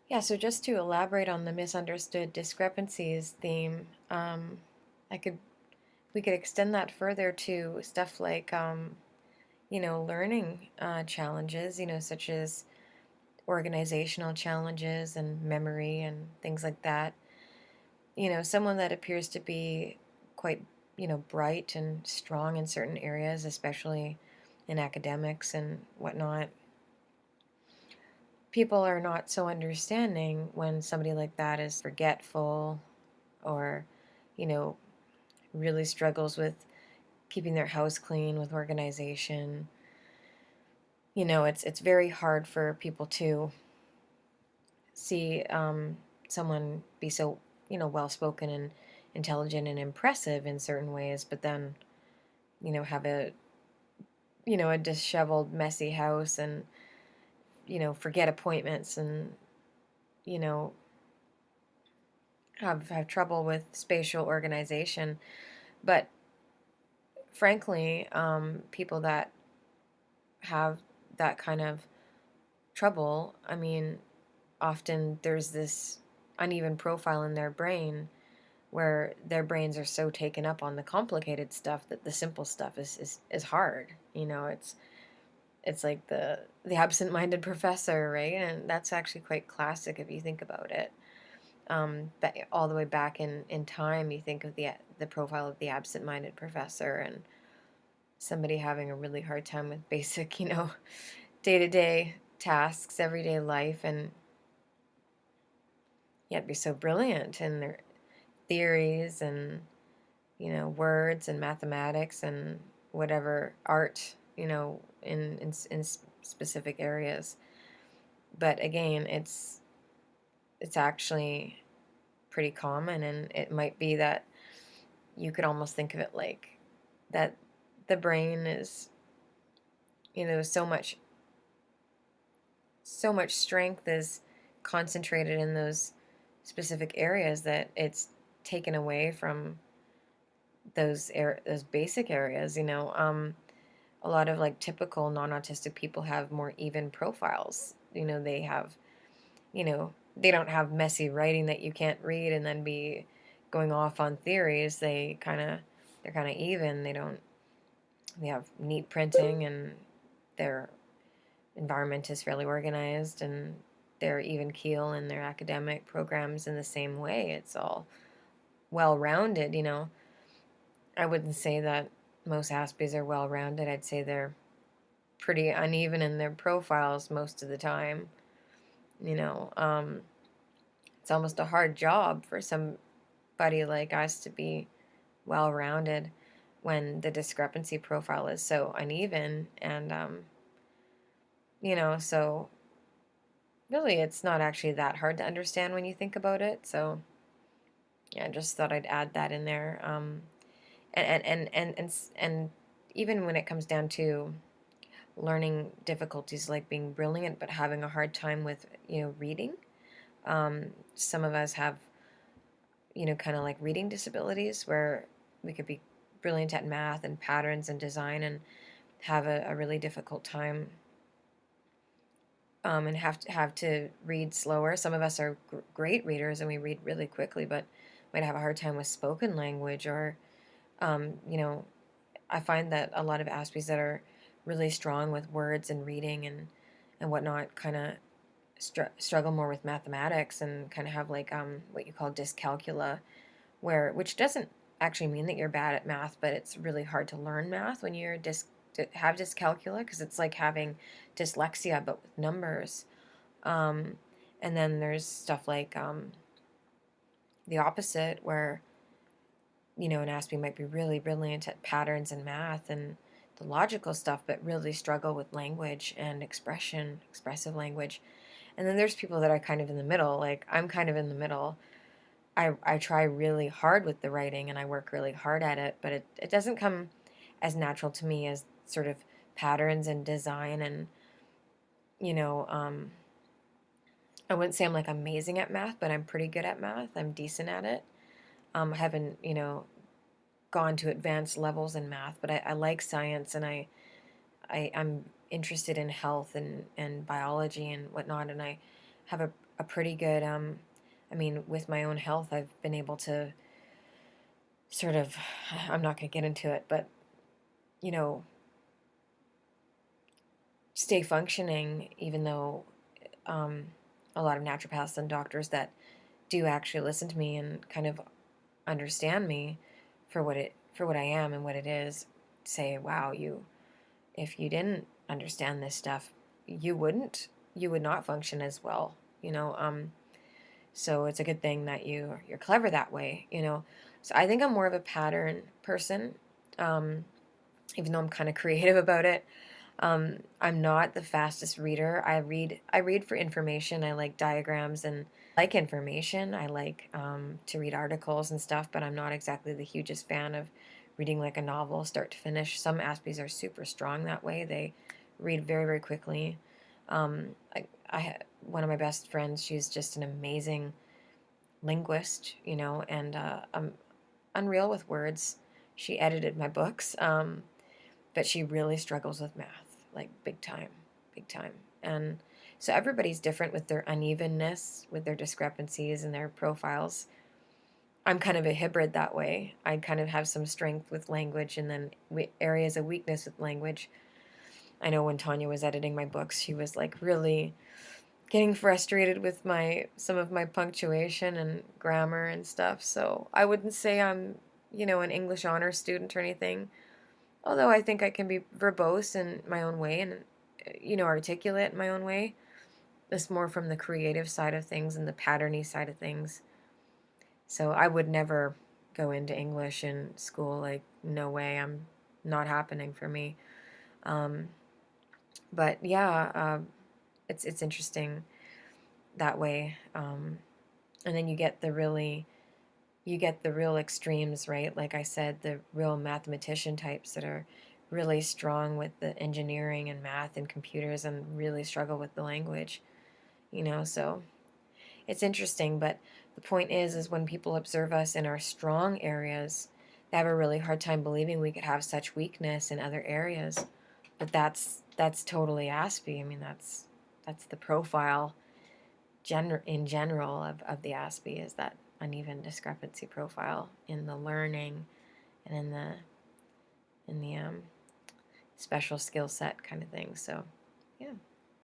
Yeah, so just to elaborate on the misunderstood discrepancies theme, I could we could extend that further to stuff like learning challenges, such as organizational challenges and memory and things like that. Someone that appears to be quite, bright and strong in certain areas, especially in academics and whatnot. People are not so understanding when somebody like that is forgetful or, you know, really struggles with keeping their house clean, with organization. It's very hard for people to see someone be so, well spoken and intelligent and impressive in certain ways, but then, have a disheveled, messy house and, forget appointments and, you know, have trouble with spatial organization. But frankly, people that have that kind of trouble, I mean, often there's this uneven profile in their brain where their brains are so taken up on the complicated stuff that the simple stuff is hard. It's like the absent-minded professor, right? And that's actually quite classic if you think about it. But all the way back in time, you think of the profile of the absent-minded professor and somebody having a really hard time with basic, day-to-day tasks, everyday life, and yet be so brilliant in their theories and, words and mathematics and whatever art, in specific areas. But again, it's actually pretty common, and it might be that you could almost think of it like that the brain is, so much strength is concentrated in those specific areas that it's taken away from those basic areas. A lot of like typical non-autistic people have more even profiles. They have, they don't have messy writing that you can't read and then be going off on theories. They're kind of even. They have neat printing, and their environment is fairly organized, and they're even keel in their academic programs in the same way. It's all well rounded. I wouldn't say that most Aspies are well rounded. I'd say they're pretty uneven in their profiles most of the time. You know, um, it's almost a hard job for somebody like us to be well rounded when the discrepancy profile is so uneven. And, so really it's not actually that hard to understand when you think about it. So, yeah, I just thought I'd add that in there. And even when it comes down to learning difficulties like being brilliant but having a hard time with, reading, some of us have, kind of like reading disabilities where we could be brilliant at math and patterns and design and have a really difficult time, and have to read slower. Some of us are great readers and we read really quickly, but might have a hard time with spoken language or, um, you know, I find that a lot of Aspies that are really strong with words and reading and whatnot kind of struggle more with mathematics and kind of have like what you call dyscalculia, which doesn't actually mean that you're bad at math, but it's really hard to learn math when you're to have dyscalculia because it's like having dyslexia but with numbers. Um, and then there's stuff like the opposite where an Aspie might be really brilliant at patterns and math and the logical stuff, but really struggle with language and expressive language. And then there's people that are kind of in the middle. Like I'm kind of in the middle. I try really hard with the writing and I work really hard at it, but it doesn't come as natural to me as sort of patterns and design and, you know, um, I wouldn't say I'm like amazing at math, but I'm pretty good at math. I'm decent at it. I haven't, gone to advanced levels in math, but I like science and I'm interested in health and biology and whatnot, and I have a pretty good, I mean, with my own health, I've been able to sort of, I'm not going to get into it, but, you know, stay functioning, even though um, a lot of naturopaths and doctors that do actually listen to me and kind of understand me for what I am and what it is say, wow, you, if you didn't understand this stuff, you would not function as well, you know. So it's a good thing that you're clever that way, you know. So I think I'm more of a pattern person, um, even though I'm kind of creative about it. I'm not the fastest reader. I read for information. I like diagrams and like information. I like to read articles and stuff, but I'm not exactly the hugest fan of reading like a novel start to finish. Some Aspies are super strong that way. They read very, very quickly. One of my best friends, she's just an amazing linguist, you know, and I'm unreal with words. She edited my books. But she really struggles with math, like big time, big time. And so everybody's different with their unevenness, with their discrepancies and their profiles. I'm kind of a hybrid that way. I kind of have some strength with language and then areas of weakness with language. I know when Tanya was editing my books, she was like really getting frustrated with my some of my punctuation and grammar and stuff. So I wouldn't say I'm, you know, an English honors student or anything. Although I think I can be verbose in my own way and, you know, articulate in my own way. It's more from the creative side of things and the patterny side of things. So I would never go into English in school. Like, no way. I'm not happening for me. Um, but yeah, it's interesting that way. And then you get the real extremes, right? Like I said, the real mathematician types that are really strong with the engineering and math and computers and really struggle with the language, you know. So it's interesting, but the point is when people observe us in our strong areas, they have a really hard time believing we could have such weakness in other areas. But that's totally Aspie. I mean, that's the profile in general of the Aspie, is that uneven discrepancy profile in the learning and in the special skill set kind of thing. So, yeah.